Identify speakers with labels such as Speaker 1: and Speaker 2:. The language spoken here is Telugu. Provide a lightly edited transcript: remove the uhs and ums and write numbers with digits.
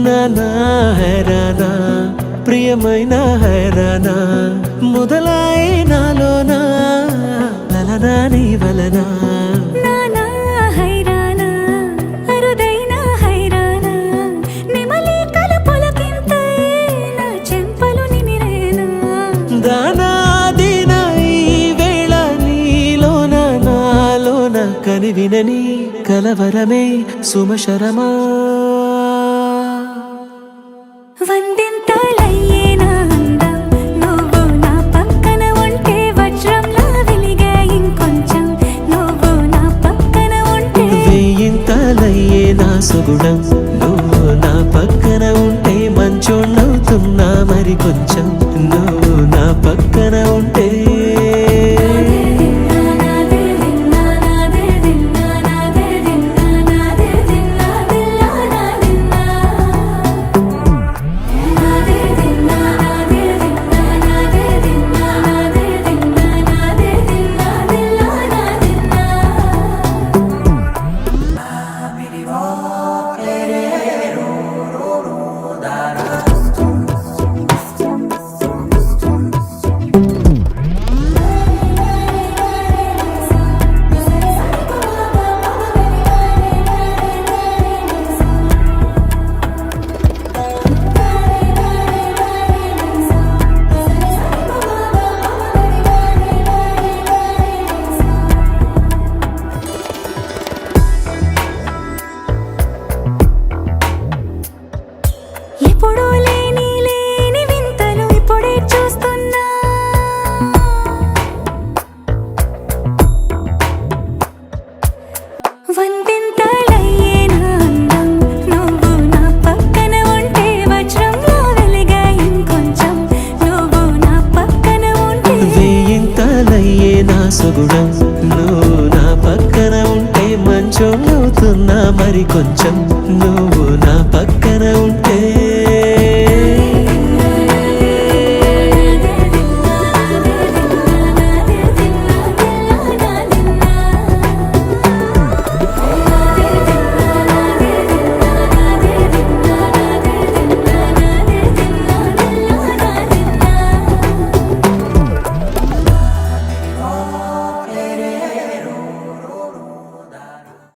Speaker 1: నానా హైరానా ప్రియమైన హైరానా మొదలై నాలోనా లలనా నీ వలనా
Speaker 2: నానా హైరానా అరుదైన హైరానా నిమలి కలపులకింతై నా చెంపలు నిమిరేనా
Speaker 1: దానాదిన ఈ వేళ నీలోన నాలోన కనివినని కలవరమే సుమశరమా
Speaker 2: వందింతలయ్యేనా అందం నువ్వు నా పక్కన ఉంటే వజ్రంలా వెలిగే ఇంకొంచెం నువ్వు నా పక్కన ఉంటే
Speaker 1: వెయ్యింతలయ్యే నా సుగుణం నువ్వు నా పక్కన ఉంటే మంచోణ్ణవుతున్నా మరి కొంచెం నువ్వు నా పక్కన ఉంటే
Speaker 2: ఎప్పుడు